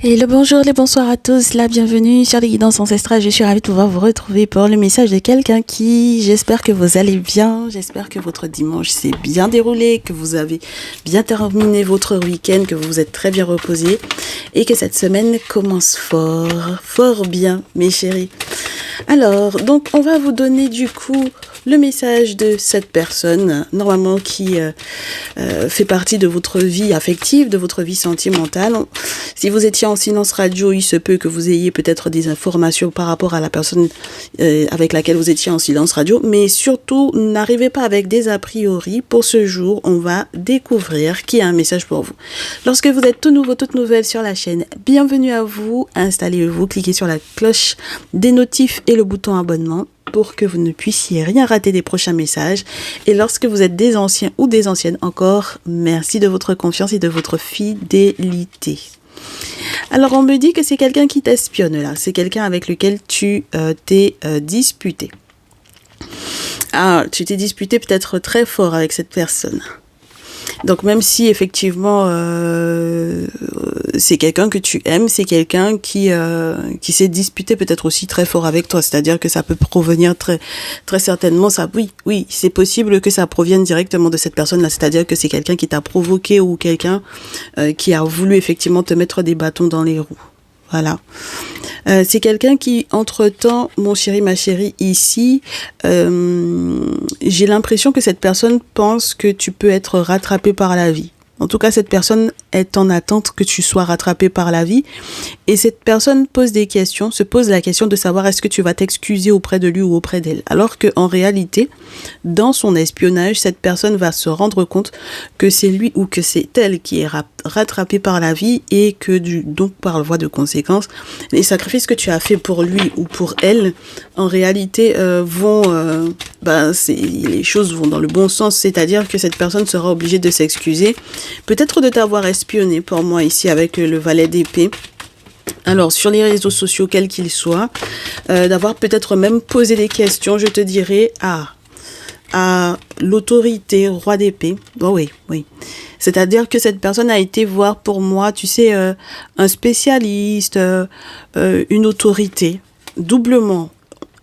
Et le bonjour, les bonsoirs à tous, la bienvenue sur les guidances ancestrales. Je suis ravie de pouvoir vous retrouver pour le message de quelqu'un qui, j'espère que vous allez bien, j'espère que votre dimanche s'est bien déroulé, que vous avez bien terminé votre week-end, que vous vous êtes très bien reposé et que cette semaine commence fort bien, mes chéris. Alors, donc on va vous donner du coup le message de cette personne, normalement qui fait partie de votre vie affective, de votre vie sentimentale. Si vous étiez en silence radio, il se peut que vous ayez peut-être des informations par rapport à la personne avec laquelle vous étiez en silence radio, mais surtout, n'arrivez pas avec des a priori. Pour ce jour, on va découvrir qui a un message pour vous. Lorsque vous êtes tout nouveau, toute nouvelle sur la chaîne, bienvenue à vous, installez-vous, cliquez sur la cloche des notifs et le bouton abonnement pour que vous ne puissiez rien rater des prochains messages. Et lorsque vous êtes des anciens ou des anciennes encore, merci de votre confiance et de votre fidélité. Alors, on me dit que c'est quelqu'un qui t'espionne là. C'est quelqu'un avec lequel tu t'es disputé. Ah, tu t'es disputé peut-être très fort avec cette personne. Donc, même si effectivement c'est quelqu'un que tu aimes, c'est quelqu'un qui s'est disputé peut-être aussi très fort avec toi. C'est-à-dire que ça peut provenir très certainement. Ça, oui, c'est possible que ça provienne directement de cette personne-là. C'est-à-dire que c'est quelqu'un qui t'a provoqué ou quelqu'un qui a voulu effectivement te mettre des bâtons dans les roues. Voilà. C'est quelqu'un qui, entre-temps, mon chéri, ma chérie, ici, j'ai l'impression que cette personne pense que tu peux être rattrapé par la vie. En tout cas, cette personne est en attente que tu sois rattrapé par la vie. Et cette personne se pose la question de savoir est-ce que tu vas t'excuser auprès de lui ou auprès d'elle. Alors qu'en réalité, dans son espionnage, cette personne va se rendre compte que c'est lui ou que c'est elle qui est rattrapé par la vie et que donc par voie de conséquence, les sacrifices que tu as fait pour lui ou pour elle, en réalité, les choses vont dans le bon sens. C'est-à-dire que cette personne sera obligée de s'excuser. Peut-être de t'avoir espionné pour moi ici avec le valet d'épée. Alors, sur les réseaux sociaux, quels qu'ils soient, d'avoir peut-être même posé des questions, je te dirais, à l'autorité roi d'épée. Oh oui. C'est-à-dire que cette personne a été voir pour moi, tu sais, un spécialiste, une autorité, doublement.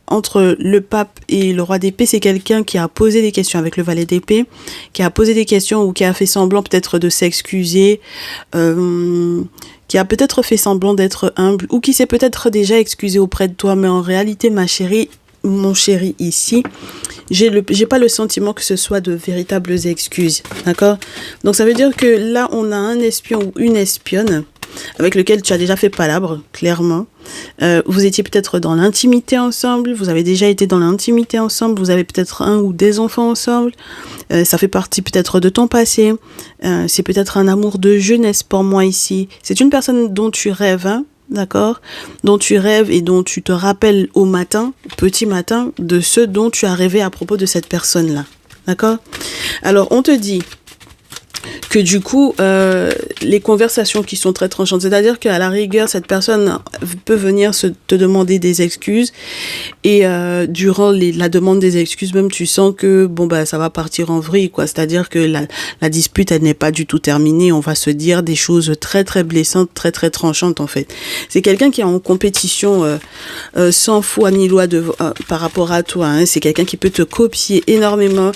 Entre le pape et le roi d'épée, c'est quelqu'un qui a posé des questions avec le valet d'épée, qui a posé des questions ou qui a fait semblant peut-être de s'excuser, qui a peut-être fait semblant d'être humble ou qui s'est peut-être déjà excusé auprès de toi. Mais en réalité, ma chérie, mon chéri ici, j'ai pas le sentiment que ce soit de véritables excuses, d'accord? Donc ça veut dire que là, on a un espion ou une espionne avec lequel tu as déjà fait palabre, clairement. Vous étiez peut-être dans l'intimité ensemble, vous avez déjà été dans l'intimité ensemble, vous avez peut-être un ou des enfants ensemble, ça fait partie peut-être de ton passé, c'est peut-être un amour de jeunesse pour moi ici. C'est une personne dont tu rêves, hein, d'accord, dont tu rêves et dont tu te rappelles au matin, petit matin, de ce dont tu as rêvé à propos de cette personne-là, d'accord? Alors, on te dit que du coup, les conversations qui sont très tranchantes, c'est-à-dire qu'à la rigueur, cette personne peut venir te demander des excuses et durant la demande des excuses, même tu sens que ça va partir en vrille, quoi. C'est-à-dire que la dispute, elle n'est pas du tout terminée. On va se dire des choses très très blessantes, très très tranchantes en fait. C'est quelqu'un qui est en compétition sans foi ni loi par rapport à toi. Hein. C'est quelqu'un qui peut te copier énormément.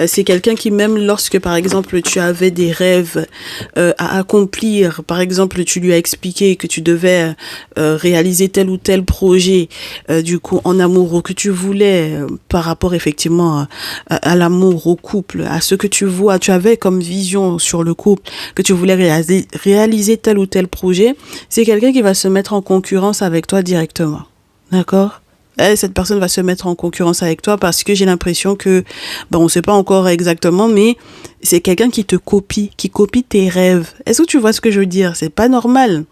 C'est quelqu'un qui, même lorsque par exemple tu avais des rêves à accomplir, par exemple tu lui as expliqué que tu devais réaliser tel ou tel projet du coup en amour ou que tu voulais par rapport effectivement à l'amour, au couple, à ce que tu avais comme vision sur le couple, que tu voulais réaliser tel ou tel projet, c'est quelqu'un qui va se mettre en concurrence avec toi directement, d'accord? Cette personne va se mettre en concurrence avec toi parce que j'ai l'impression que, on sait pas encore exactement, mais c'est quelqu'un qui te copie, qui copie tes rêves. Est-ce que tu vois ce que je veux dire? C'est pas normal.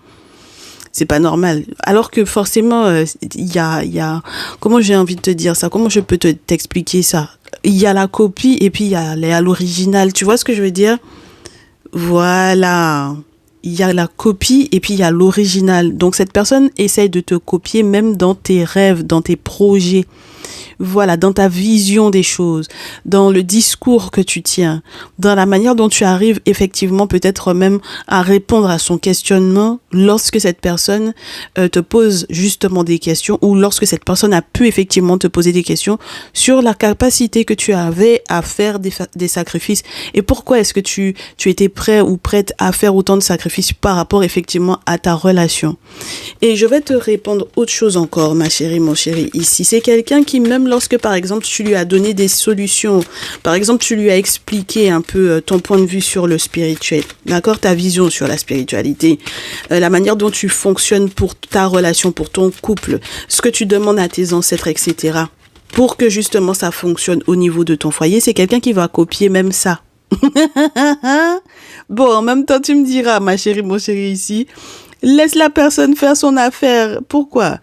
C'est pas normal. Alors que forcément, il y a, comment j'ai envie de te dire ça? Comment je peux t'expliquer ça? Il y a la copie et puis il y a l'original. Tu vois ce que je veux dire? Voilà. Il y a la copie et puis il y a l'original. Donc cette personne essaye de te copier même dans tes rêves, dans tes projets. Voilà, dans ta vision des choses, dans le discours que tu tiens, dans la manière dont tu arrives effectivement peut-être même à répondre à son questionnement lorsque cette personne te pose justement des questions ou lorsque cette personne a pu effectivement te poser des questions sur la capacité que tu avais à faire des sacrifices et pourquoi est-ce que tu étais prêt ou prête à faire autant de sacrifices par rapport effectivement à ta relation. Et je vais te répondre autre chose encore, ma chérie, mon chéri, ici. C'est quelqu'un qui, même lorsque, par exemple, tu lui as donné des solutions, par exemple, tu lui as expliqué un peu ton point de vue sur le spirituel, d'accord, ta vision sur la spiritualité, la manière dont tu fonctionnes pour ta relation, pour ton couple, ce que tu demandes à tes ancêtres, etc., pour que justement ça fonctionne au niveau de ton foyer, c'est quelqu'un qui va copier même ça. Bon, en même temps, tu me diras, ma chérie, mon chéri, ici, laisse la personne faire son affaire. Pourquoi?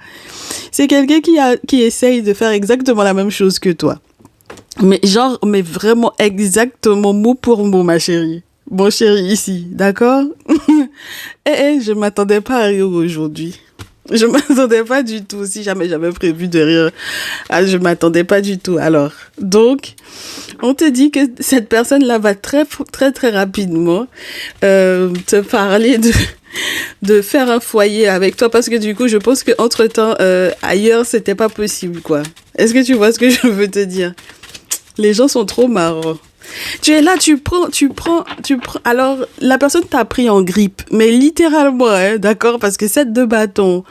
C'est quelqu'un qui essaye de faire exactement la même chose que toi. Mais vraiment exactement mot pour mot, ma chérie. Mon chéri, ici, d'accord? Je m'attendais pas à rire aujourd'hui. Je m'attendais pas du tout. Si jamais j'avais prévu de rire, je m'attendais pas du tout. Alors, donc, on te dit que cette personne-là va très, très, très rapidement te parler de faire un foyer avec toi parce que du coup, je pense que entre-temps, ailleurs, c'était pas possible, quoi. Est-ce que tu vois ce que je veux te dire? Les gens sont trop marrants. Tu es là, tu prends. Alors, la personne t'a pris en grippe, mais littéralement, hein, d'accord, parce que 7 de bâton,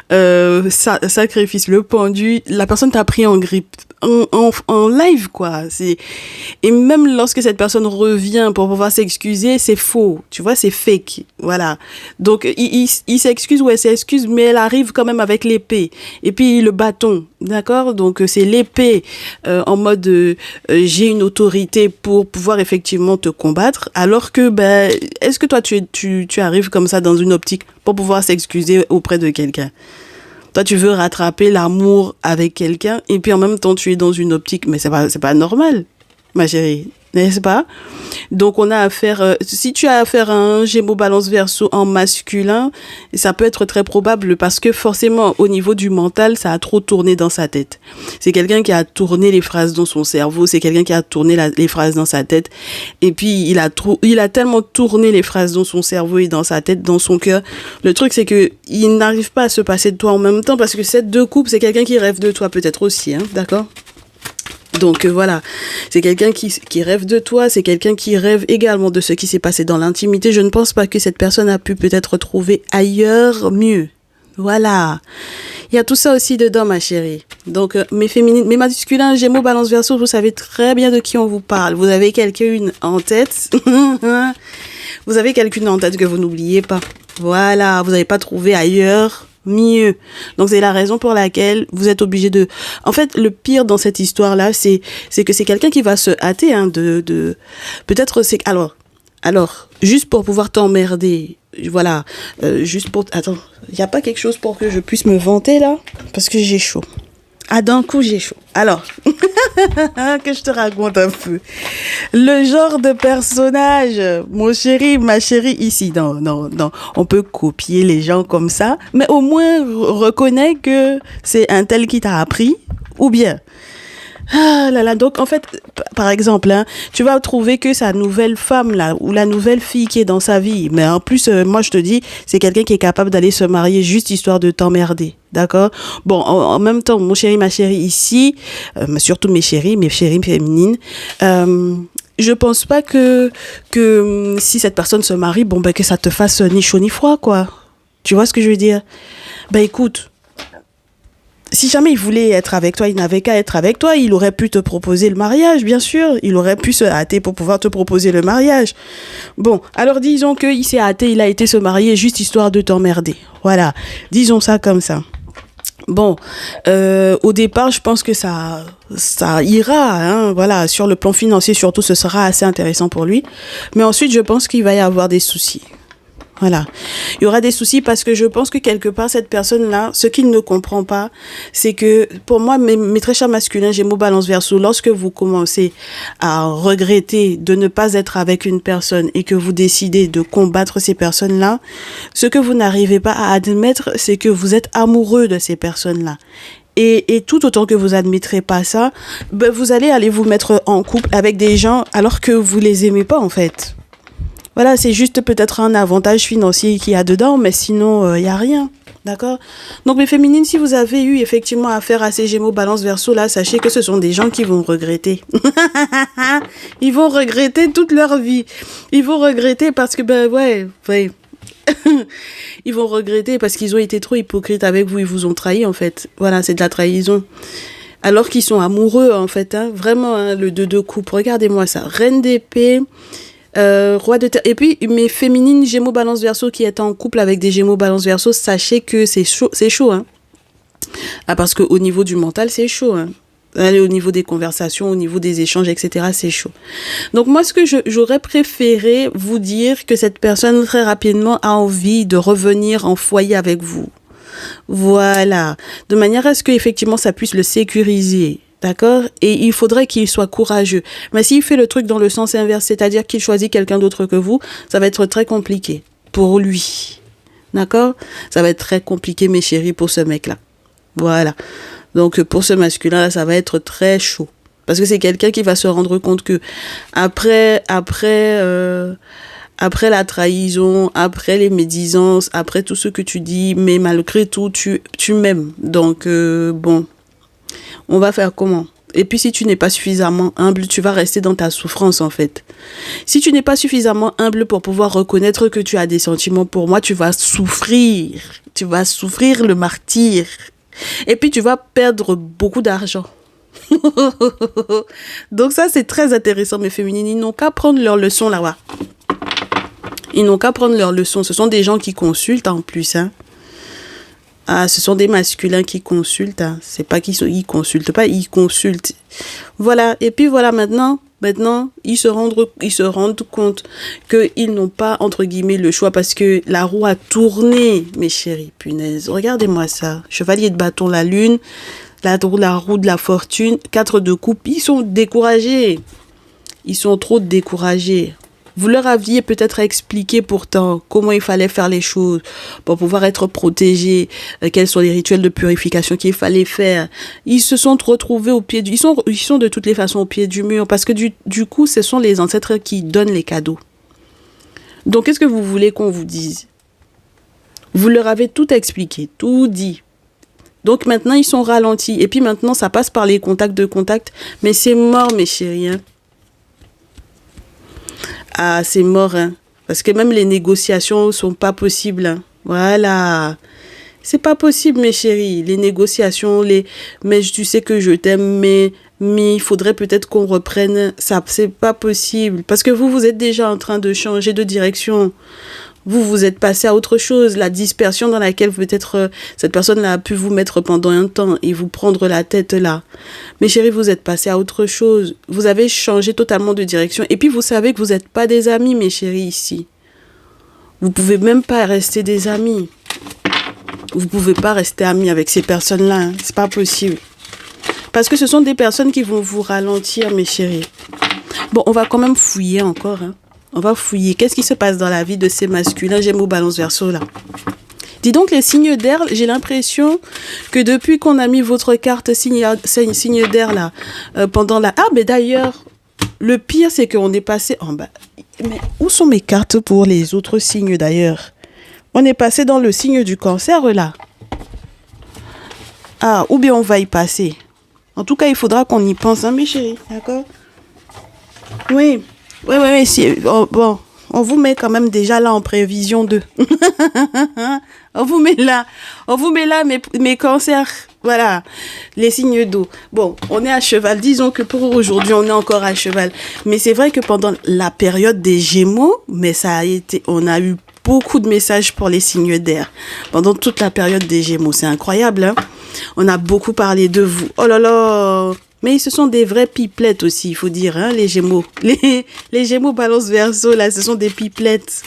sacrifice, le pendu, la personne t'a pris en grippe. En live, quoi. Et même lorsque cette personne revient pour pouvoir s'excuser, c'est faux. Tu vois, c'est fake. Voilà. Donc, il s'excuse ou elle s'excuse, mais elle arrive quand même avec l'épée. Et puis, le bâton. D'accord? Donc, c'est l'épée, en mode, j'ai une autorité pour pouvoir effectivement te combattre. Alors que, est-ce que toi, tu arrives comme ça dans une optique pour pouvoir s'excuser auprès de quelqu'un? Toi, tu veux rattraper l'amour avec quelqu'un et puis en même temps, tu es dans une optique. Mais c'est pas normal, ma chérie. N'est-ce pas? Donc, on a affaire, si tu as affaire à un Gémeaux Balance Verseau en masculin, ça peut être très probable parce que forcément, au niveau du mental, ça a trop tourné dans sa tête. C'est quelqu'un qui a tourné les phrases dans son cerveau, c'est quelqu'un qui a tourné les phrases dans sa tête. Et puis, il a tellement tourné les phrases dans son cerveau et dans sa tête, dans son cœur. Le truc, c'est que il n'arrive pas à se passer de toi en même temps parce que cette deux coupes, c'est quelqu'un qui rêve de toi peut-être aussi, hein, d'accord? Donc voilà, c'est quelqu'un qui rêve de toi, c'est quelqu'un qui rêve également de ce qui s'est passé dans l'intimité. Je ne pense pas que cette personne a pu peut-être trouver ailleurs mieux. Voilà, il y a tout ça aussi dedans, ma chérie. Donc mes masculins, Gémeaux, Balance, Verseau, vous savez très bien de qui on vous parle. Vous avez quelqu'une en tête. Vous avez quelqu'une en tête que vous n'oubliez pas. Voilà, vous n'avez pas trouvé ailleurs mieux. Donc c'est la raison pour laquelle vous êtes obligé de... En fait, le pire dans cette histoire-là, c'est que c'est quelqu'un qui va se hâter, hein, peut-être c'est... Alors, juste pour pouvoir t'emmerder, voilà, juste pour... Attends, il n'y a pas quelque chose pour que je puisse me vanter, là? Parce que j'ai chaud. Ah, d'un coup, j'ai chaud. Alors, que je te raconte un peu. Le genre de personnage, mon chéri, ma chérie, ici, non. On peut copier les gens comme ça, mais au moins, reconnais que c'est un tel qui t'a appris, ou bien... Ah là là, donc en fait, par exemple, hein, tu vas trouver que sa nouvelle femme là, ou la nouvelle fille qui est dans sa vie, mais en plus, moi je te dis, c'est quelqu'un qui est capable d'aller se marier juste histoire de t'emmerder, d'accord? Bon, en même temps, mon chéri, ma chérie ici, surtout mes chéris féminines, je pense pas que si cette personne se marie, que ça te fasse ni chaud ni froid, quoi. Tu vois ce que je veux dire? Écoute, si jamais il voulait être avec toi, il n'avait qu'à être avec toi. Il aurait pu te proposer le mariage, bien sûr. Il aurait pu se hâter pour pouvoir te proposer le mariage. Bon, alors disons qu'il s'est hâté, il a été se marier juste histoire de t'emmerder. Voilà, disons ça comme ça. Bon, au départ, je pense que ça ira, hein, voilà, sur le plan financier surtout, ce sera assez intéressant pour lui. Mais ensuite, je pense qu'il va y avoir des soucis. Voilà. Il y aura des soucis parce que je pense que quelque part, cette personne-là, ce qu'il ne comprend pas, c'est que pour moi, mes très chers masculins, Gémeaux, Balance, Verseau, lorsque vous commencez à regretter de ne pas être avec une personne et que vous décidez de combattre ces personnes-là, ce que vous n'arrivez pas à admettre, c'est que vous êtes amoureux de ces personnes-là. Et tout autant que vous admettrez pas ça, ben vous allez aller vous mettre en couple avec des gens alors que vous les aimez pas en fait. Voilà, c'est juste peut-être un avantage financier qu'il y a dedans, mais sinon, il y a rien. D'accord? Donc, mes féminines, si vous avez eu effectivement affaire à ces Gémeaux Balance Verseau, là, sachez que ce sont des gens qui vont regretter. Ils vont regretter toute leur vie. Ils vont regretter parce que, ben ouais. Ils vont regretter parce qu'ils ont été trop hypocrites avec vous. Ils vous ont trahi, en fait. Voilà, c'est de la trahison. Alors qu'ils sont amoureux, en fait. Hein. Vraiment, hein, le 2 de coupe. Regardez-moi ça. Reine d'épée. Roi de terre. Et puis, mes féminines Gémeaux Balance Verseau qui est en couple avec des Gémeaux Balance Verseau, sachez que c'est chaud, hein. Ah, parce qu'au niveau du mental, c'est chaud, hein. Allez, au niveau des conversations, au niveau des échanges, etc., c'est chaud. Donc, moi, ce que j'aurais préféré vous dire que cette personne, très rapidement, a envie de revenir en foyer avec vous. Voilà. De manière à ce que, effectivement, ça puisse le sécuriser. D'accord? Et il faudrait qu'il soit courageux. Mais s'il fait le truc dans le sens inverse, c'est-à-dire qu'il choisit quelqu'un d'autre que vous, ça va être très compliqué pour lui. D'accord? Ça va être très compliqué, mes chéris, pour ce mec-là. Voilà. Donc, pour ce masculin-là, ça va être très chaud. Parce que c'est quelqu'un qui va se rendre compte que après la trahison, après les médisances, après tout ce que tu dis, mais malgré tout, tu m'aimes. Donc, bon. On va faire comment? Et puis si tu n'es pas suffisamment humble, tu vas rester dans ta souffrance en fait. Si tu n'es pas suffisamment humble pour pouvoir reconnaître que tu as des sentiments pour moi, tu vas souffrir. Tu vas souffrir le martyre. Et puis tu vas perdre beaucoup d'argent. Donc ça c'est très intéressant mes féminines. Ils n'ont qu'à prendre leur leçon là-bas. Ils n'ont qu'à prendre leur leçon. Ce sont des gens qui consultent en plus, hein. Ah, ce sont des masculins qui consultent. Hein. C'est pas ils consultent pas, ils consultent. Voilà. Et puis voilà, maintenant, ils se rendent compte qu'ils n'ont pas, entre guillemets, le choix parce que la roue a tourné, mes chéris. Punaise. Regardez-moi ça. Chevalier de bâton, la lune, la roue de la fortune, 4 de coupe. Ils sont découragés. Ils sont trop découragés. Vous leur aviez peut-être expliqué pourtant comment il fallait faire les choses pour pouvoir être protégés, quels sont les rituels de purification qu'il fallait faire. Ils se sont retrouvés au pied ils sont de toutes les façons au pied du mur parce que du coup, ce sont les ancêtres qui donnent les cadeaux. Donc, qu'est-ce que vous voulez qu'on vous dise? Vous leur avez tout expliqué, tout dit. Donc, maintenant, ils sont ralentis. Et puis maintenant, ça passe par les contacts. Mais c'est mort, mes chéris, hein. Ah, c'est mort, hein. Parce que même les négociations sont pas possibles, hein. Voilà. C'est pas possible, mes chéris. Les négociations, mais tu sais que je t'aime, mais il faudrait peut-être qu'on reprenne ça. C'est pas possible. Parce que vous êtes déjà en train de changer de direction. Vous êtes passé à autre chose. La dispersion dans laquelle peut-être cette personne-là a pu vous mettre pendant un temps et vous prendre la tête là. Mes chéris, vous êtes passé à autre chose. Vous avez changé totalement de direction. Et puis, vous savez que vous n'êtes pas des amis, mes chéris, ici. Vous pouvez même pas rester des amis. Vous pouvez pas rester amis avec ces personnes-là. Hein. C'est pas possible. Parce que ce sont des personnes qui vont vous ralentir, mes chéris. Bon, on va quand même fouiller encore, hein. On va fouiller. Qu'est-ce qui se passe dans la vie de ces masculins Gémeaux Balance Verseau là? Dis donc les signes d'air, j'ai l'impression que depuis qu'on a mis votre carte signe d'air là, pendant la... Ah, mais d'ailleurs, le pire c'est qu'on est passé en bas. Mais où sont mes cartes pour les autres signes d'ailleurs? On est passé dans le signe du cancer là. Ah, ou bien on va y passer. En tout cas, il faudra qu'on y pense, hein, mes chéris, d'accord? Oui. Oui, si, oh, bon, on vous met quand même déjà là en prévision de. on vous met là, mes cancers, voilà, les signes d'eau. Bon, on est à cheval, disons que pour aujourd'hui, on est encore à cheval. Mais c'est vrai que pendant la période des Gémeaux, mais on a eu beaucoup de messages pour les signes d'air. Pendant toute la période des Gémeaux, c'est incroyable, hein. On a beaucoup parlé de vous. Oh là là. Mais ce sont des vrais pipelettes aussi, il faut dire, hein, les Gémeaux. Les Gémeaux Balance Verseau, là, ce sont des pipelettes.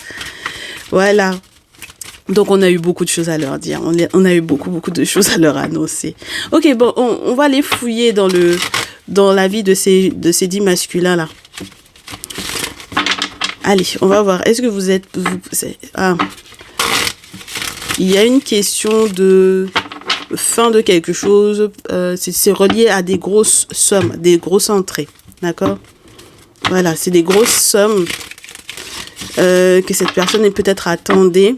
Voilà. Donc, on a eu beaucoup de choses à leur dire. On a eu beaucoup de choses à leur annoncer. Ok, bon, on va les fouiller dans la vie de ces 10 masculins-là. Allez, on va voir. Est-ce que vous êtes... Il y a une question de... fin de quelque chose, c'est relié à des grosses sommes, des grosses entrées, d'accord? Voilà, c'est des grosses sommes que cette personne peut-être attendait.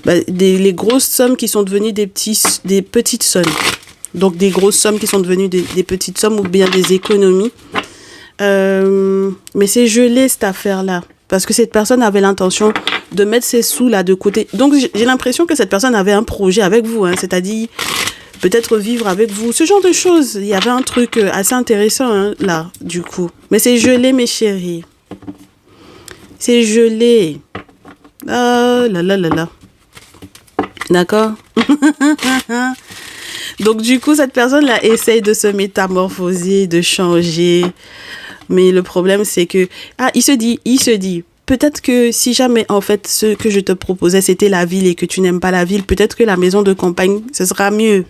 Les grosses sommes qui sont devenues des petites sommes. Donc des grosses sommes qui sont devenues des petites sommes ou bien des économies. Mais c'est gelé cette affaire-là. Parce que cette personne avait l'intention de mettre ses sous là de côté. Donc j'ai l'impression que cette personne avait un projet avec vous. Hein, c'est-à-dire peut-être vivre avec vous. Ce genre de choses. Il y avait un truc assez intéressant hein, là, du coup. Mais c'est gelé, mes chéris. C'est gelé. Ah là là là là. D'accord? Donc, du coup, cette personne-là essaye de se métamorphoser, de changer. Mais le problème, c'est que... il se dit, peut-être que si jamais, en fait, ce que je te proposais, c'était la ville et que tu n'aimes pas la ville, peut-être que la maison de campagne, ce sera mieux.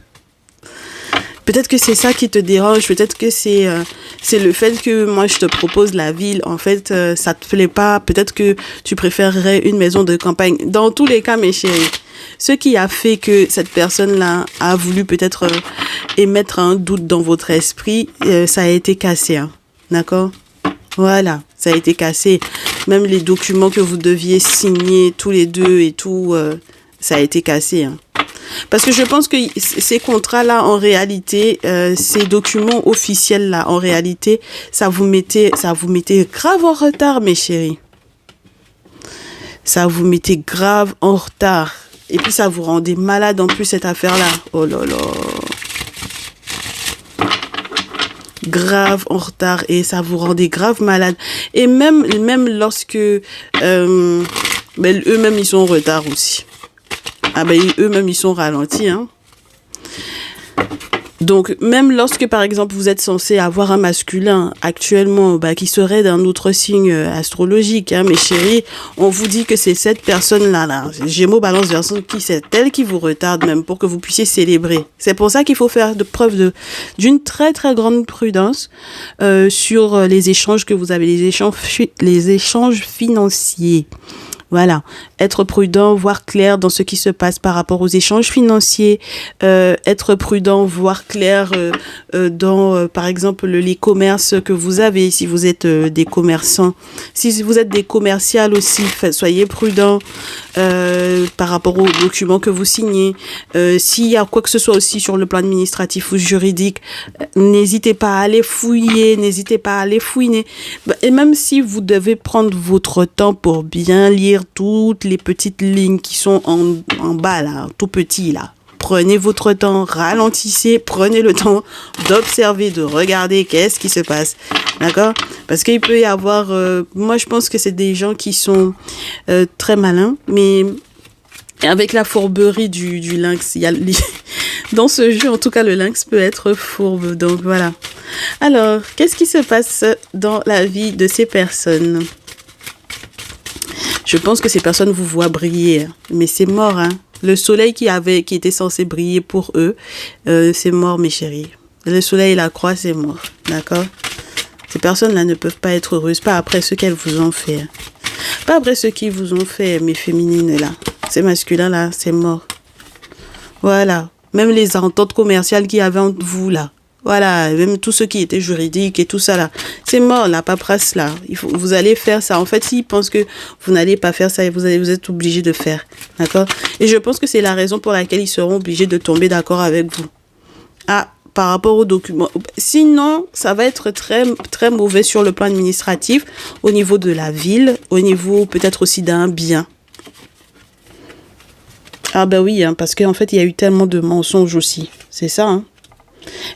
Peut-être que c'est ça qui te dérange. Peut-être que c'est le fait que moi, je te propose la ville. En fait, ça te plaît pas. Peut-être que tu préférerais une maison de campagne. Dans tous les cas, mes chéris, ce qui a fait que cette personne-là a voulu peut-être émettre un doute dans votre esprit, ça a été cassé. Hein. D'accord? Voilà, ça a été cassé. Même les documents que vous deviez signer tous les deux et tout, ça a été cassé. Hein. Parce que je pense que ces contrats-là, en réalité, ces documents officiels-là, en réalité, ça vous mettait grave en retard, mes chéris. Ça vous mettait grave en retard. Et puis, ça vous rendait malade en plus, cette affaire-là. Oh là là. Grave en retard et ça vous rendait grave malade. Et même lorsque eux-mêmes, ils sont en retard aussi. Eux-mêmes, ils sont ralentis. Hein. Donc, même lorsque, par exemple, vous êtes censé avoir un masculin actuellement qui serait d'un autre signe astrologique, hein, mes chéris, on vous dit que c'est cette personne-là, Gémeaux, Balance, Verseau, c'est elle qui vous retarde même pour que vous puissiez célébrer. C'est pour ça qu'il faut faire preuve d'une très, très grande prudence sur les échanges que vous avez, les échanges financiers. Voilà, être prudent, voir clair dans ce qui se passe par rapport aux échanges financiers, être prudent, voir clair dans, par exemple, les commerces que vous avez, si vous êtes des commerçants. Si vous êtes des commerciales aussi, soyez prudent par rapport aux documents que vous signez. S'il y a quoi que ce soit aussi sur le plan administratif ou juridique, n'hésitez pas à aller fouiller, n'hésitez pas à aller fouiner. Et même si vous devez prendre votre temps pour bien lire toutes les petites lignes qui sont en bas, là, tout petit, là. Prenez votre temps, ralentissez, prenez le temps d'observer, de regarder qu'est-ce qui se passe. D'accord? Parce qu'il peut y avoir... moi, je pense que c'est des gens qui sont très malins, mais avec la fourberie du lynx, il y a... Dans ce jeu, en tout cas, le lynx peut être fourbe. Donc, voilà. Alors, qu'est-ce qui se passe dans la vie de ces personnes ? Je pense que ces personnes vous voient briller, mais c'est mort, hein. Le soleil qui était censé briller pour eux, c'est mort, mes chéris. Le soleil et la croix, c'est mort, d'accord? Ces personnes-là ne peuvent pas être heureuses, pas après ce qu'elles vous ont fait. Hein. Pas après ce qu'ils vous ont fait, mes féminines, là. Ces masculins-là, c'est mort. Voilà. Même les ententes commerciales qu'il y avait entre vous, là. Voilà, même tout ce qui était juridique et tout ça là, c'est mort, la paperasse là. Vous allez faire ça. En fait, s'ils pensent que vous n'allez pas faire ça, vous êtes obligé de faire, d'accord? Et je pense que c'est la raison pour laquelle ils seront obligés de tomber d'accord avec vous. Par rapport aux documents. Sinon, ça va être très, très mauvais sur le plan administratif, au niveau de la ville, au niveau peut-être aussi d'un bien. Oui, hein, parce qu'en fait, il y a eu tellement de mensonges aussi. C'est ça, hein.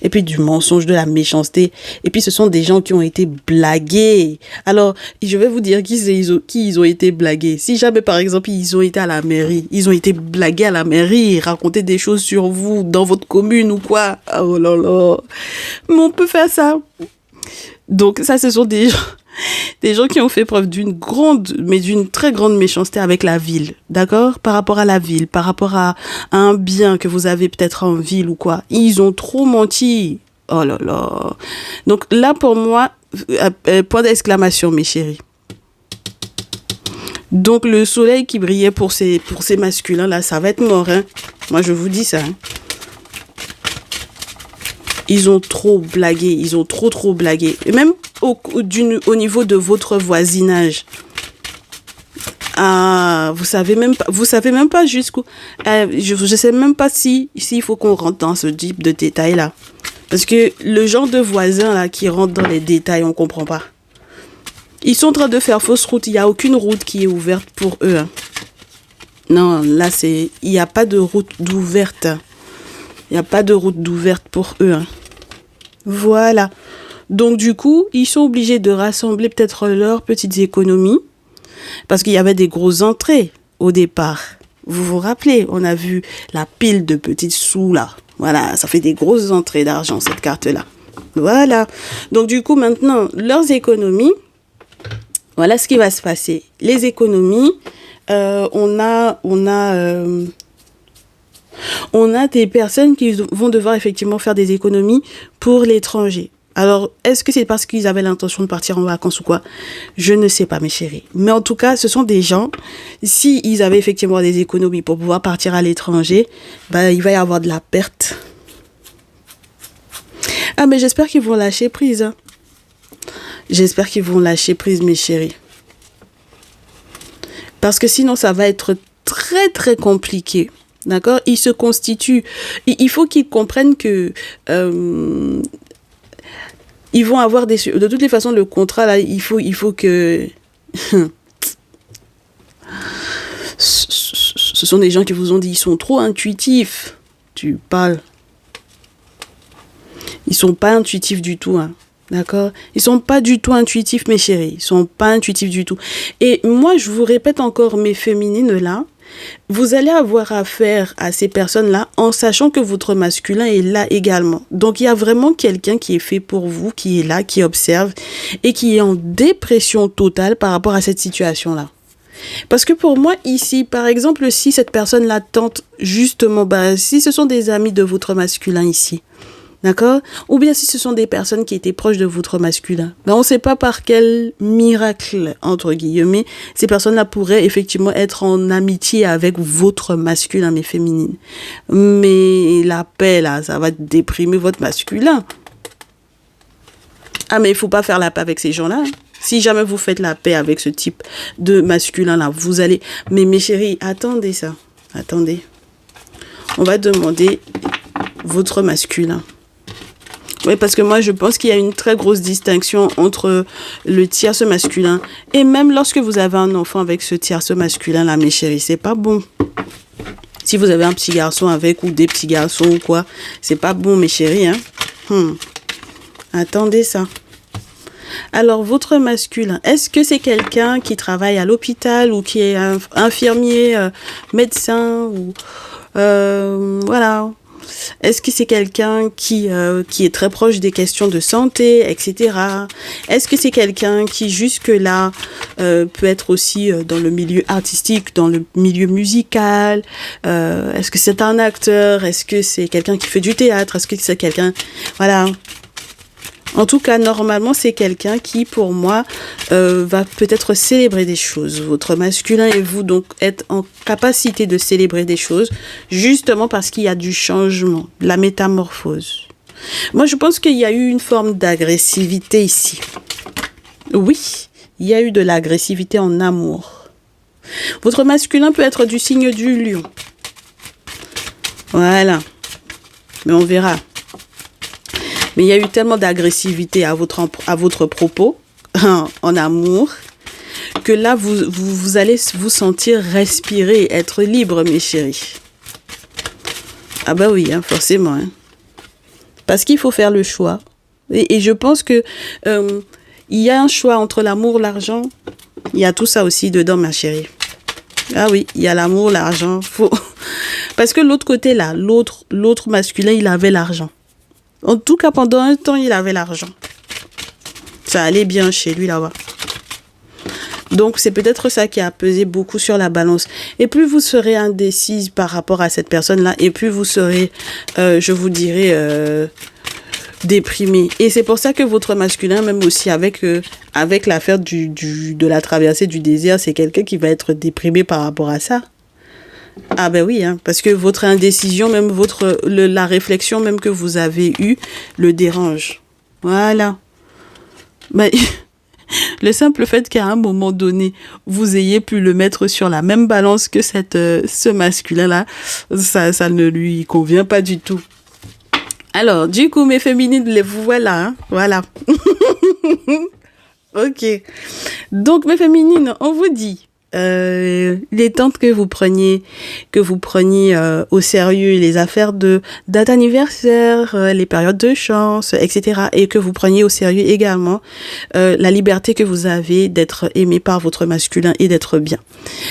Et puis du mensonge, de la méchanceté. Et puis ce sont des gens qui ont été blagués. Alors, je vais vous dire qui ils ont été blagués. Si jamais, par exemple, ils ont été à la mairie, ils ont été blagués à la mairie, raconter des choses sur vous dans votre commune ou quoi. Oh là là. Mais on peut faire ça. Donc ça, ce sont des gens qui ont fait preuve d'une très grande méchanceté avec la ville, d'accord? Par rapport à la ville, par rapport à un bien que vous avez peut-être en ville ou quoi. Ils ont trop menti. Oh là là. Donc là, pour moi, point d'exclamation, mes chéris. Donc le soleil qui brillait pour ces masculins-là, ça va être mort, hein? Moi, je vous dis ça. Hein. Ils ont trop blagué. Ils ont trop blagué. Et même au niveau de votre voisinage. Ah, vous savez même pas jusqu'où. Je sais même pas s'il faut qu'on rentre dans ce type de détails là. Parce que le genre de voisin là qui rentre dans les détails, on comprend pas. Ils sont en train de faire fausse route. Il n'y a aucune route qui est ouverte pour eux. Hein. Non, là il n'y a pas de route d'ouverte. Il n'y a pas de route d'ouverte pour eux. Hein. Voilà. Donc du coup, ils sont obligés de rassembler peut-être leurs petites économies. Parce qu'il y avait des grosses entrées au départ. Vous vous rappelez, on a vu la pile de petites sous là. Voilà, ça fait des grosses entrées d'argent, cette carte-là. Voilà. Donc du coup, maintenant, leurs économies, voilà ce qui va se passer. Les économies, on a des personnes qui vont devoir effectivement faire des économies pour l'étranger. Alors, est-ce que c'est parce qu'ils avaient l'intention de partir en vacances ou quoi? Je ne sais pas, mes chéris. Mais en tout cas, ce sont des gens, s'ils avaient effectivement des économies pour pouvoir partir à l'étranger, bah, il va y avoir de la perte. Ah, mais j'espère qu'ils vont lâcher prise. Hein. J'espère qu'ils vont lâcher prise, mes chéris. Parce que sinon, ça va être très compliqué. D'accord? Ils se constituent. Il faut qu'ils comprennent que... ils vont avoir de toutes les façons, le contrat, là, il faut que... Ce sont des gens qui vous ont dit, ils sont trop intuitifs. Tu parles. Ils sont pas intuitifs du tout, hein. D'accord? Ils sont pas du tout intuitifs, mes chéris. Ils sont pas intuitifs du tout. Et moi, je vous répète encore, mes féminines, là, vous allez avoir affaire à ces personnes-là en sachant que votre masculin est là également. Donc, il y a vraiment quelqu'un qui est fait pour vous, qui est là, qui observe et qui est en dépression totale par rapport à cette situation-là. Parce que pour moi, ici, par exemple, si cette personne-là tente justement, si ce sont des amis de votre masculin ici, d'accord? Ou bien si ce sont des personnes qui étaient proches de votre masculin. On ne sait pas par quel miracle, entre guillemets, ces personnes-là pourraient effectivement être en amitié avec votre masculin, mais féminine. Mais la paix, là, ça va déprimer votre masculin. Ah, mais il ne faut pas faire la paix avec ces gens-là. Si jamais vous faites la paix avec ce type de masculin-là, vous allez... Mais mes chéris, attendez ça. Attendez. On va demander votre masculin. Oui, parce que moi, je pense qu'il y a une très grosse distinction entre le tierce masculin et même lorsque vous avez un enfant avec ce tierce masculin-là, mes chéris, c'est pas bon. Si vous avez un petit garçon avec ou des petits garçons ou quoi, c'est pas bon, mes chéris, hein. Attendez ça. Alors, votre masculin, est-ce que c'est quelqu'un qui travaille à l'hôpital ou qui est infirmier, médecin ou... voilà. Est-ce que c'est quelqu'un qui est très proche des questions de santé, etc. Est-ce que c'est quelqu'un qui jusque-là peut être aussi dans le milieu artistique, dans le milieu musical? Est-ce que c'est un acteur? Est-ce que c'est quelqu'un qui fait du théâtre? Est-ce que c'est quelqu'un... Voilà. En tout cas, normalement, c'est quelqu'un qui, pour moi, va peut-être célébrer des choses. Votre masculin et vous, donc, êtes en capacité de célébrer des choses, justement parce qu'il y a du changement, de la métamorphose. Moi, je pense qu'il y a eu une forme d'agressivité ici. Oui, il y a eu de l'agressivité en amour. Votre masculin peut être du signe du lion. Voilà. Mais on verra. Mais il y a eu tellement d'agressivité à votre propos, en amour, que là, vous allez vous sentir respirer, être libre, mes chéris. Ah bah oui, hein, forcément. Hein. Parce qu'il faut faire le choix. Et je pense que il y a un choix entre l'amour, l'argent. Il y a tout ça aussi dedans, ma chérie. Ah oui, il y a l'amour, l'argent. Parce que l'autre côté, là, l'autre masculin, il avait l'argent. En tout cas, pendant un temps, il avait l'argent. Ça allait bien chez lui là-bas. Donc, c'est peut-être ça qui a pesé beaucoup sur la balance. Et plus vous serez indécise par rapport à cette personne-là, et plus vous serez, je vous dirais, déprimé. Et c'est pour ça que votre masculin, même aussi avec l'affaire de la traversée du désert, c'est quelqu'un qui va être déprimé par rapport à ça. Ah ben oui, hein, parce que votre indécision, même la réflexion même que vous avez eue, le dérange. Voilà. Mais le simple fait qu'à un moment donné, vous ayez pu le mettre sur la même balance que ce masculin-là, ça ne lui convient pas du tout. Alors, du coup, mes féminines, les voilà, hein, voilà. Ok. Donc, mes féminines, on vous dit, les temps que vous preniez au sérieux les affaires de date anniversaire, les périodes de chance, etc. Et que vous preniez au sérieux également la liberté que vous avez d'être aimé par votre masculin et d'être bien.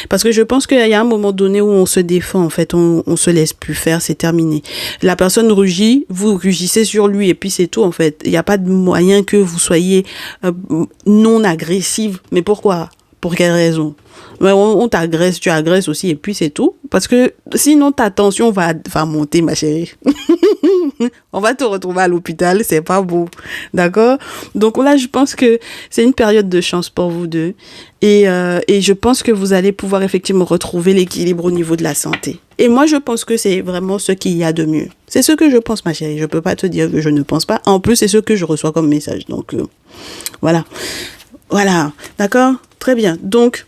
Parce que je pense qu'il y a un moment donné où on se défend, en fait, on se laisse plus faire, c'est terminé. La personne rugit, vous rugissez sur lui et puis c'est tout, en fait. Il n'y a pas de moyen que vous soyez non agressive. Mais pourquoi? Pour quelle raison? Mais on t'agresse, tu agresses aussi et puis c'est tout. Parce que sinon ta tension va monter, ma chérie. On va te retrouver à l'hôpital, c'est pas beau. D'accord? Donc là, je pense que c'est une période de chance pour vous deux. Et je pense que vous allez pouvoir effectivement retrouver l'équilibre au niveau de la santé. Et moi, je pense que c'est vraiment ce qu'il y a de mieux. C'est ce que je pense, ma chérie. Je peux pas te dire que je ne pense pas. En plus, c'est ce que je reçois comme message. Donc, voilà. Voilà. D'accord? Très bien. Donc,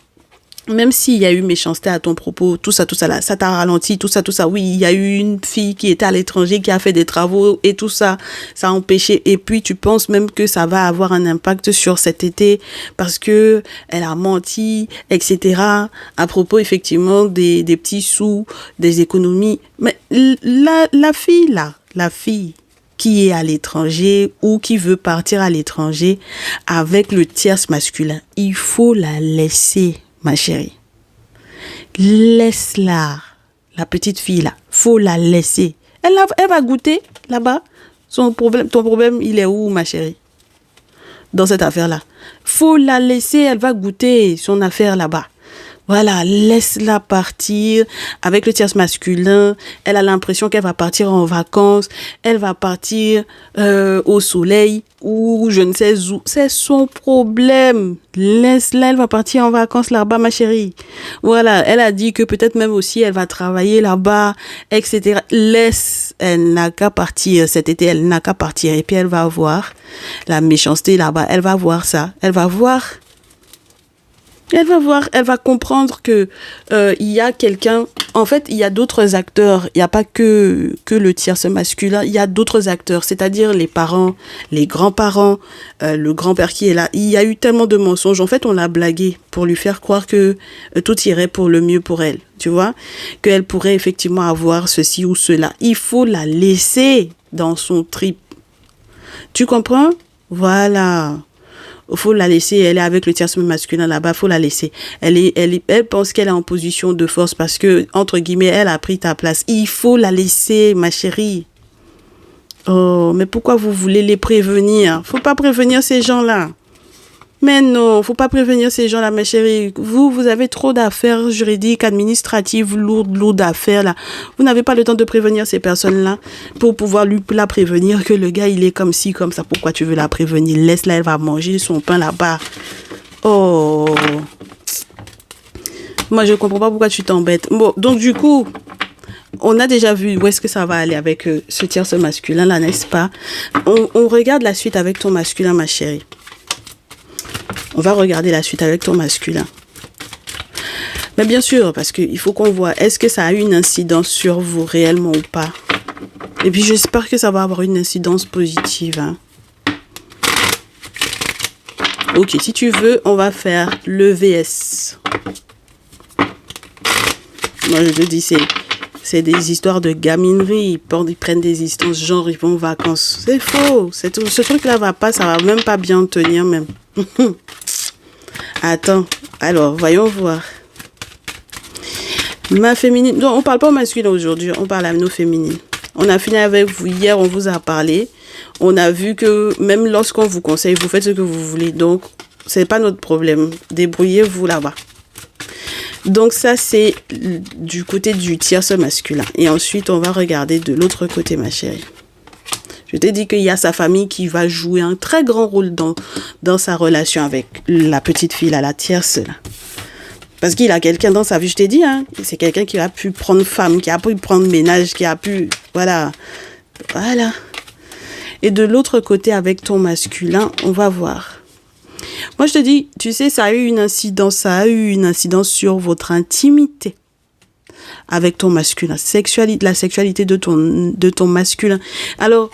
même s'il y a eu méchanceté à ton propos, tout ça là, ça t'a ralenti, tout ça, oui, il y a eu une fille qui était à l'étranger, qui a fait des travaux et tout ça, ça a empêché. Et puis, tu penses même que ça va avoir un impact sur cet été parce que elle a menti, etc. À propos, effectivement, des petits sous, des économies. Mais la fille qui est à l'étranger ou qui veut partir à l'étranger avec le tierce masculin, il faut la laisser. Ma chérie, laisse-la, la petite fille là, faut la laisser. Elle va goûter là-bas. Ton problème, il est où, ma chérie? Dans cette affaire-là. Faut la laisser, elle va goûter son affaire là-bas. Voilà, laisse-la partir avec le tierce masculin. Elle a l'impression qu'elle va partir en vacances. Elle va partir au soleil ou je ne sais où. C'est son problème. Laisse-la, elle va partir en vacances là-bas, ma chérie. Voilà, elle a dit que peut-être même aussi elle va travailler là-bas, etc. Laisse, elle n'a qu'à partir cet été, elle n'a qu'à partir. Et puis elle va voir la méchanceté là-bas. Elle va voir ça. Elle va voir, elle va comprendre que il y a quelqu'un. En fait, il y a d'autres acteurs. Il n'y a pas que le tierce masculin. Il y a d'autres acteurs, c'est-à-dire les parents, les grands-parents, le grand-père qui est là. Il y a eu tellement de mensonges. En fait, on l'a blagué pour lui faire croire que tout irait pour le mieux pour elle. Tu vois, qu'elle pourrait effectivement avoir ceci ou cela. Il faut la laisser dans son trip. Tu comprends? Voilà. Faut la laisser, elle est avec le tierce masculin là-bas, faut la laisser. Elle pense qu'elle est en position de force parce que, entre guillemets, elle a pris ta place. Il faut la laisser, ma chérie. Oh, mais pourquoi vous voulez les prévenir? Faut pas prévenir ces gens-là. Mais non, faut pas prévenir ces gens-là, ma chérie. Vous avez trop d'affaires juridiques, administratives, lourdes affaires, là. Vous n'avez pas le temps de prévenir ces personnes-là pour pouvoir la prévenir que le gars, il est comme ci, comme ça. Pourquoi tu veux la prévenir? Laisse-la, elle va manger son pain là-bas. Oh. Moi, je comprends pas pourquoi tu t'embêtes. Bon, donc du coup, on a déjà vu où est-ce que ça va aller avec ce tierce masculin, là, n'est-ce pas? On regarde la suite avec ton masculin, ma chérie. On va regarder la suite avec ton masculin. Mais bien sûr, parce qu'il faut qu'on voit, est-ce que ça a eu une incidence sur vous réellement ou pas? Et puis j'espère que ça va avoir une incidence positive. Hein. Ok, si tu veux, on va faire le VS. Moi je te dis, c'est des histoires de gaminerie. Ils prennent des distances, genre ils vont en vacances. C'est faux. Ce truc-là va pas, ça va même pas bien tenir même. Attends, alors voyons voir. Ma féminine, non, on parle pas au masculin aujourd'hui, on parle à nos féminines. On a fini avec vous hier, on vous a parlé. On a vu que même lorsqu'on vous conseille, vous faites ce que vous voulez. Donc, c'est pas notre problème. Débrouillez-vous là-bas. Donc ça, c'est du côté du tierce masculin. Et ensuite, on va regarder de l'autre côté, ma chérie. Je t'ai dit qu'il y a sa famille qui va jouer un très grand rôle dans sa relation avec la petite fille, là, la tierce. Là. Parce qu'il a quelqu'un dans sa vie, je t'ai dit, hein. C'est quelqu'un qui a pu prendre femme, qui a pu prendre ménage, qui a pu... Voilà. Voilà. Et de l'autre côté, avec ton masculin, on va voir. Moi, je te dis, tu sais, ça a eu une incidence sur votre intimité avec ton masculin. La sexualité de ton masculin. Alors,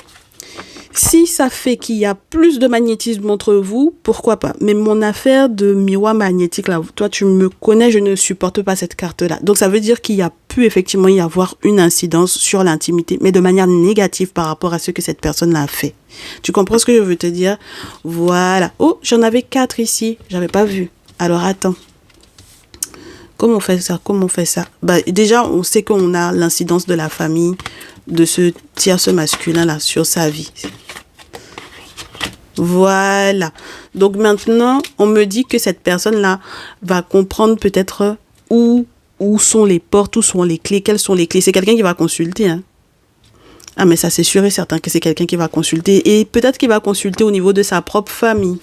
si ça fait qu'il y a plus de magnétisme entre vous, pourquoi pas? Mais mon affaire de miroir magnétique, là, toi, tu me connais, je ne supporte pas cette carte-là. Donc, ça veut dire qu'il y a pu effectivement y avoir une incidence sur l'intimité, mais de manière négative par rapport à ce que cette personne a fait. Tu comprends ce que je veux te dire? Voilà. Oh, j'en avais 4 ici. J'avais pas vu. Alors, attends. Comment on fait ça? Bah, déjà, on sait qu'on a l'incidence de la famille de ce tierce masculin-là sur sa vie. Voilà. Donc maintenant, on me dit que cette personne-là va comprendre peut-être où sont les portes, où sont les clés, quelles sont les clés. C'est quelqu'un qui va consulter, hein. Ah, mais ça, c'est sûr et certain que c'est quelqu'un qui va consulter. Et peut-être qu'il va consulter au niveau de sa propre famille.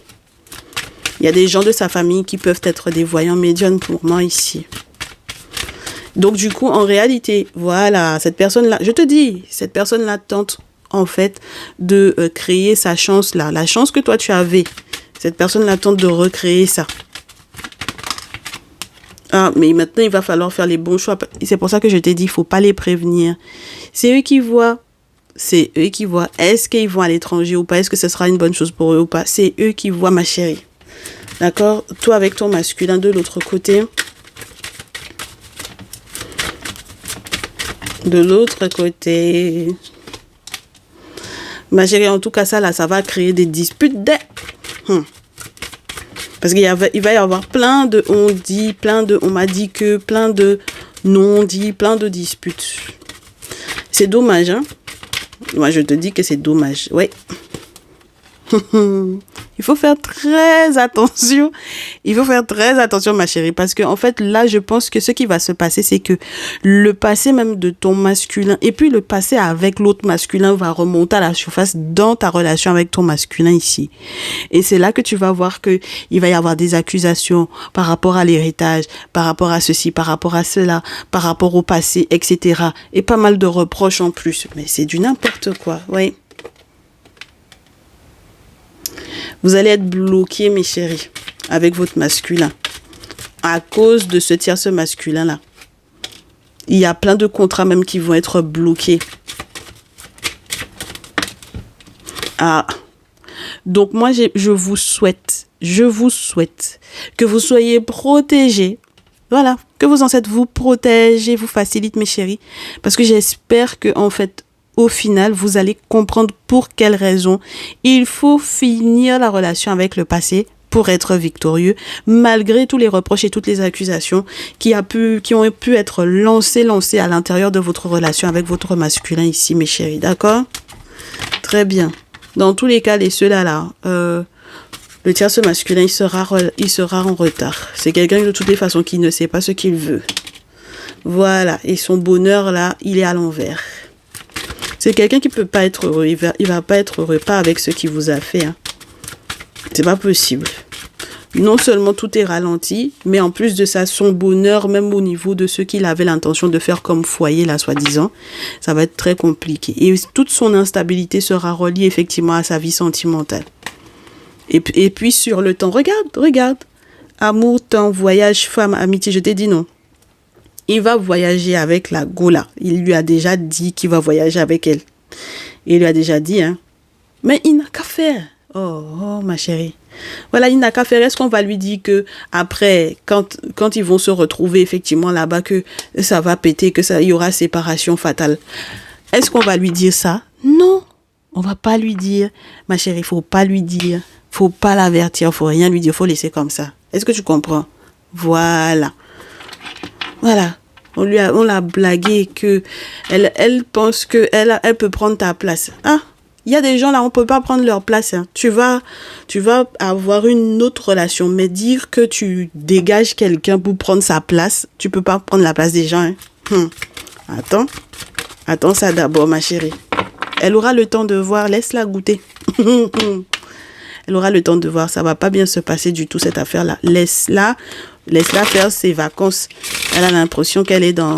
Il y a des gens de sa famille qui peuvent être des voyants médiums pour moi ici. Donc, du coup, en réalité, voilà, cette personne-là, je te dis, cette personne-là tente, en fait, de créer sa chance-là. La chance que toi, tu avais. Cette personne-là tente de recréer ça. Ah, mais maintenant, il va falloir faire les bons choix. C'est pour ça que je t'ai dit, il ne faut pas les prévenir. C'est eux qui voient. C'est eux qui voient. Est-ce qu'ils vont à l'étranger ou pas? Est-ce que ce sera une bonne chose pour eux ou pas? C'est eux qui voient, ma chérie. D'accord? Toi, avec ton masculin de l'autre côté. De l'autre côté. Ma chérie, en tout cas, ça, là, ça va créer des disputes. Parce qu'il va y avoir plein de on dit, plein de on m'a dit que, plein de non dit, plein de disputes. C'est dommage, hein? Moi, je te dis que c'est dommage. Ouais. Il faut faire très attention. Il faut faire très attention, ma chérie, parce que en fait, là, je pense que ce qui va se passer, c'est que le passé même de ton masculin et puis le passé avec l'autre masculin va remonter à la surface dans ta relation avec ton masculin ici. Et c'est là que tu vas voir que il va y avoir des accusations par rapport à l'héritage, par rapport à ceci, par rapport à cela, par rapport au passé, etc. Et pas mal de reproches en plus. Mais c'est du n'importe quoi, oui. Vous allez être bloqués, mes chéris, avec votre masculin, à cause de ce tierce masculin-là. Il y a plein de contrats même qui vont être bloqués. Ah. Donc moi, je vous souhaite que vous soyez protégés. Voilà, que vos ancêtres vous protègent, vous facilitent, mes chéris. Parce que j'espère que, en fait, au final, vous allez comprendre pour quelles raisons il faut finir la relation avec le passé pour être victorieux, malgré tous les reproches et toutes les accusations qui ont pu être lancées à l'intérieur de votre relation avec votre masculin ici, mes chéris. D'accord? Très bien. Dans tous les cas, ceux-là, le tierce masculin, il sera en retard. C'est quelqu'un de toutes les façons qui ne sait pas ce qu'il veut. Voilà. Et son bonheur, là, il est à l'envers. C'est quelqu'un qui peut pas être heureux. Il va pas être heureux, pas avec ce qu'il vous a fait. Hein. C'est pas possible. Non seulement tout est ralenti, mais en plus de ça, son bonheur, même au niveau de ce qu'il avait l'intention de faire comme foyer, là, soi-disant, ça va être très compliqué. Et toute son instabilité sera reliée effectivement à sa vie sentimentale. Et puis sur le temps, regarde. Amour, temps, voyage, femme, amitié, je t'ai dit non. Il va voyager avec la Gola. Il lui a déjà dit qu'il va voyager avec elle. Il lui a déjà dit, hein. Mais il n'a qu'à faire. Oh, ma chérie. Voilà, il n'a qu'à faire. Est-ce qu'on va lui dire que après, quand ils vont se retrouver effectivement là-bas, que ça va péter, il y aura séparation fatale? Est-ce qu'on va lui dire ça? Non, on va pas lui dire. Ma chérie, faut pas lui dire. Faut pas l'avertir, faut rien lui dire, faut laisser comme ça. Est-ce que tu comprends? Voilà. Voilà, on l'a blagué que elle pense que elle peut prendre ta place. Ah, il y a des gens là, on peut pas prendre leur place. Hein. Tu vas avoir une autre relation, mais dire que tu dégages quelqu'un pour prendre sa place, tu peux pas prendre la place des gens. Hein. Attends ça d'abord, ma chérie. Elle aura le temps de voir, laisse-la goûter. Elle aura le temps de voir, ça va pas bien se passer du tout cette affaire-là. Laisse-la Laisse-la faire ses vacances. Elle a l'impression qu'elle est dans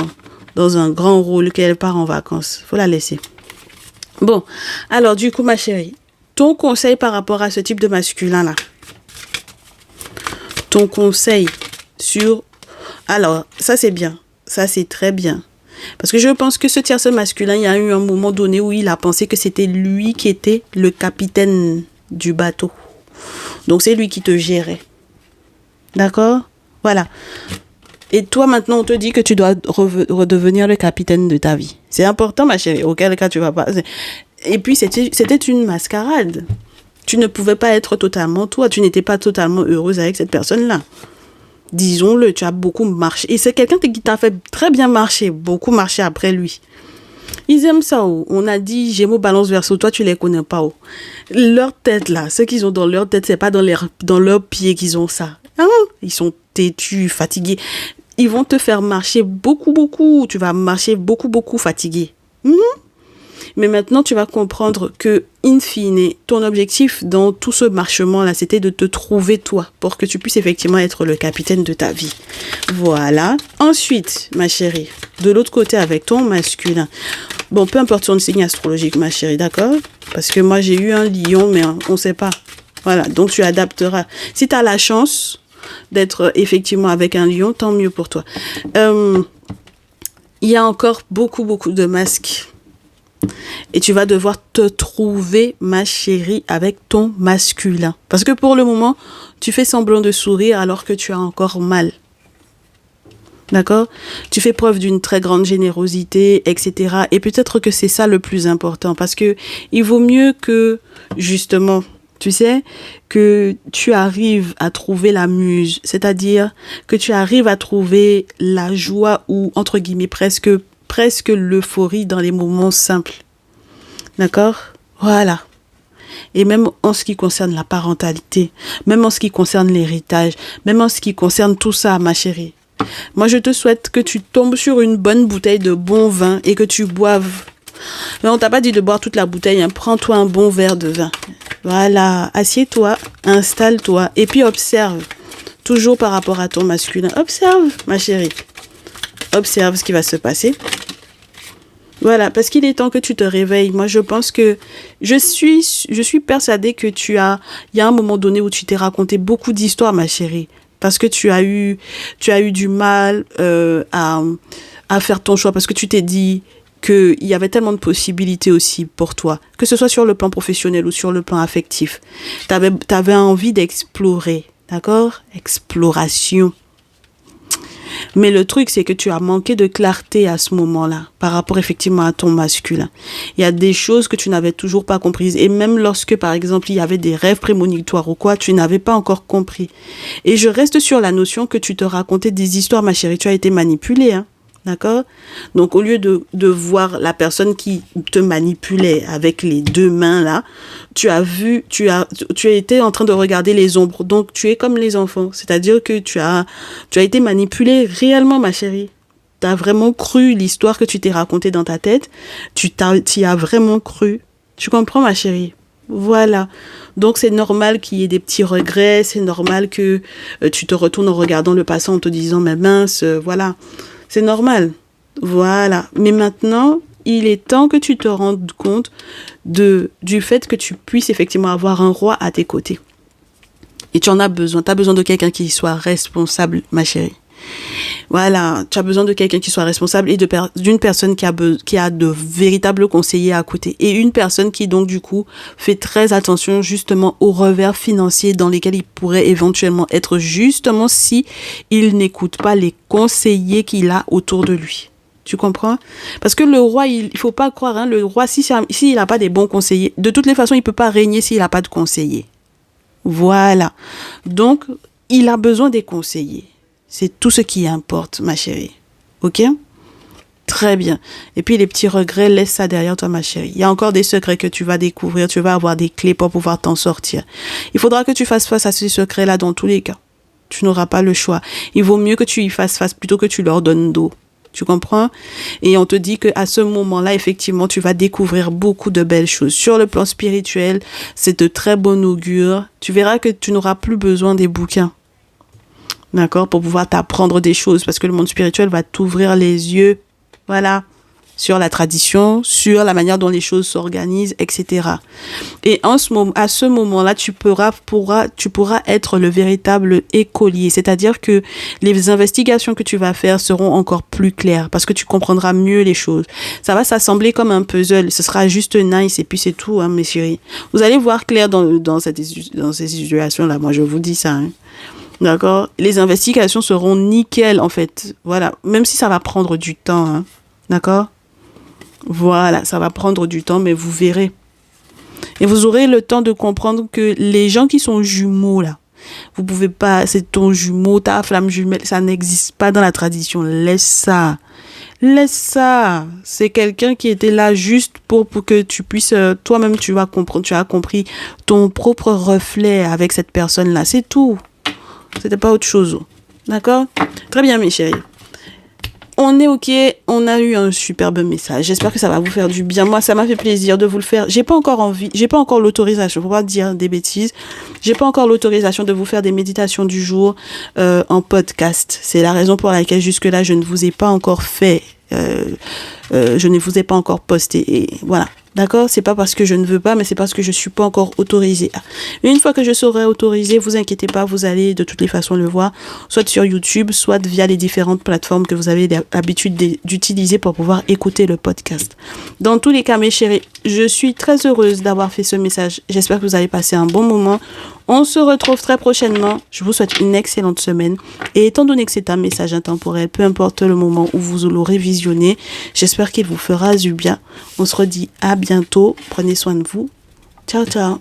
un grand rôle, qu'elle part en vacances. Faut la laisser. Bon, alors du coup, ma chérie, ton conseil par rapport à ce type de masculin-là. Ton conseil sur... Alors, ça c'est bien. Ça c'est très bien. Parce que je pense que ce tierce masculin, il y a eu un moment donné où il a pensé que c'était lui qui était le capitaine du bateau. Donc, c'est lui qui te gérait. D'accord? Voilà. Et toi, maintenant, on te dit que tu dois redevenir le capitaine de ta vie. C'est important, ma chérie. Auquel cas, tu vas pas... Et puis, c'était une mascarade. Tu ne pouvais pas être totalement toi. Tu n'étais pas totalement heureuse avec cette personne-là. Disons-le, tu as beaucoup marché. Et c'est quelqu'un qui t'a fait très bien marcher, beaucoup marcher après lui. Ils aiment ça. Oh. On a dit Gémeaux, Balance, Verseau. Toi, tu les connais pas. Oh. Leur tête, là, ce qu'ils ont dans leur tête, c'est pas dans leurs pieds qu'ils ont ça. Hein? Ils sont têtus, fatigués. Ils vont te faire marcher beaucoup, beaucoup. Tu vas marcher beaucoup, beaucoup fatigué. Mais maintenant, tu vas comprendre que, in fine, ton objectif dans tout ce marchement-là, c'était de te trouver toi, pour que tu puisses effectivement être le capitaine de ta vie. Voilà. Ensuite, ma chérie, de l'autre côté avec ton masculin. Bon, peu importe ton signe astrologique, ma chérie, d'accord? Parce que moi, j'ai eu un lion, mais on ne sait pas. Voilà, donc tu adapteras. Si tu as la chance d'être effectivement avec un lion, tant mieux pour toi. Il y a encore beaucoup, beaucoup de masques. Et tu vas devoir te trouver, ma chérie, avec ton masculin. Parce que pour le moment, tu fais semblant de sourire alors que tu as encore mal. D'accord? Tu fais preuve d'une très grande générosité, etc. Et peut-être que c'est ça le plus important. Parce que il vaut mieux que, justement, tu sais, que tu arrives à trouver la muse. C'est-à-dire que tu arrives à trouver la joie ou, entre guillemets, presque l'euphorie dans les moments simples. D'accord? Voilà. Et même en ce qui concerne la parentalité, même en ce qui concerne l'héritage, même en ce qui concerne tout ça, ma chérie. Moi, je te souhaite que tu tombes sur une bonne bouteille de bon vin et que tu boives. Mais on t'a pas dit de boire toute la bouteille, hein. Prends-toi un bon verre de vin. Voilà. Assieds-toi, installe-toi et puis observe. Toujours par rapport à ton masculin. Observe, ma chérie. Observe ce qui va se passer. Voilà, parce qu'il est temps que tu te réveilles. Moi, je pense que je suis persuadée que il y a un moment donné où tu t'es raconté beaucoup d'histoires, ma chérie. Parce que tu as eu du mal à faire ton choix. Parce que tu t'es dit qu'il y avait tellement de possibilités aussi pour toi. Que ce soit sur le plan professionnel ou sur le plan affectif. T'avais envie d'explorer. D'accord? Exploration. Mais le truc, c'est que tu as manqué de clarté à ce moment-là, par rapport effectivement à ton masculin. Il y a des choses que tu n'avais toujours pas comprises. Et même lorsque, par exemple, il y avait des rêves prémonitoires ou quoi, tu n'avais pas encore compris. Et je reste sur la notion que tu te racontais des histoires, ma chérie. Tu as été manipulée, hein. D'accord? Donc, au lieu de voir la personne qui te manipulait avec les deux mains, là, tu as été en train de regarder les ombres. Donc, tu es comme les enfants. C'est-à-dire que tu as été manipulée réellement, ma chérie. Tu as vraiment cru l'histoire que tu t'es racontée dans ta tête. Tu y as vraiment cru. Tu comprends, ma chérie? Voilà. Donc, c'est normal qu'il y ait des petits regrets. C'est normal que tu te retournes en regardant le passé en te disant, mais mince, voilà. C'est normal. Voilà. Mais maintenant, il est temps que tu te rendes compte du fait que tu puisses effectivement avoir un roi à tes côtés. Et tu en as besoin. Tu as besoin de quelqu'un qui soit responsable, ma chérie. Voilà. Tu as besoin de quelqu'un qui soit responsable et d'une personne qui a de véritables conseillers à côté. Et une personne qui, donc, du coup, fait très attention justement aux revers financiers dans lesquels il pourrait éventuellement être justement si il n'écoute pas les conseillers qu'il a autour de lui. Tu comprends? Parce que le roi, il faut pas croire, hein, le roi, s'il n'a pas des bons conseillers, de toutes les façons, il peut pas régner s'il n'a pas de conseillers. Voilà. Donc, il a besoin des conseillers. C'est tout ce qui importe, ma chérie. Ok? Très bien. Et puis, les petits regrets, laisse ça derrière toi, ma chérie. Il y a encore des secrets que tu vas découvrir. Tu vas avoir des clés pour pouvoir t'en sortir. Il faudra que tu fasses face à ces secrets-là dans tous les cas. Tu n'auras pas le choix. Il vaut mieux que tu y fasses face plutôt que tu leur donnes dos. Tu comprends? Et on te dit qu'à ce moment-là, effectivement, tu vas découvrir beaucoup de belles choses. Sur le plan spirituel, c'est de très bon augure. Tu verras que tu n'auras plus besoin des bouquins. d'accord, pour pouvoir t'apprendre des choses, parce que le monde spirituel va t'ouvrir les yeux, voilà, sur la tradition, sur la manière dont les choses s'organisent, etc. Et à ce moment-là, tu pourras être le véritable écolier. C'est-à-dire que les investigations que tu vas faire seront encore plus claires parce que tu comprendras mieux les choses. Ça va s'assembler comme un puzzle. Ce sera juste nice et puis c'est tout, hein, mes chéris. Vous allez voir clair dans ces situations-là. Moi, je vous dis ça, hein. D'accord? Les investigations seront nickel, en fait. Voilà. Même si ça va prendre du temps, hein. D'accord? Voilà, ça va prendre du temps, mais vous verrez. Et vous aurez le temps de comprendre que les gens qui sont jumeaux, là, vous pouvez pas, c'est ton jumeau, ta flamme jumelle, ça n'existe pas dans la tradition. Laisse ça. Laisse ça. C'est quelqu'un qui était là juste pour que tu puisses, toi-même, tu vas comprendre, tu as compris ton propre reflet avec cette personne-là. C'est tout. C'était pas autre chose. D'accord? Très bien, mes chéris. On est OK, on a eu un superbe message. J'espère que ça va vous faire du bien. Moi, ça m'a fait plaisir de vous le faire. J'ai pas encore l'autorisation, faut pas dire des bêtises. J'ai pas encore l'autorisation de vous faire des méditations du jour en podcast. C'est la raison pour laquelle jusque-là, je ne vous ai pas encore fait, je ne vous ai pas encore posté. Et voilà. D'accord? C'est pas parce que je ne veux pas, mais c'est parce que je suis pas encore autorisée. Une fois que je serai autorisée, vous inquiétez pas, vous allez de toutes les façons le voir, soit sur YouTube, soit via les différentes plateformes que vous avez l'habitude d'utiliser pour pouvoir écouter le podcast. Dans tous les cas, mes chéris, je suis très heureuse d'avoir fait ce message. J'espère que vous allez passer un bon moment. On se retrouve très prochainement. Je vous souhaite une excellente semaine. Et étant donné que c'est un message intemporel, peu importe le moment où vous l'aurez visionné, j'espère qu'il vous fera du bien. On se redit à bientôt. Prenez soin de vous. Ciao, ciao.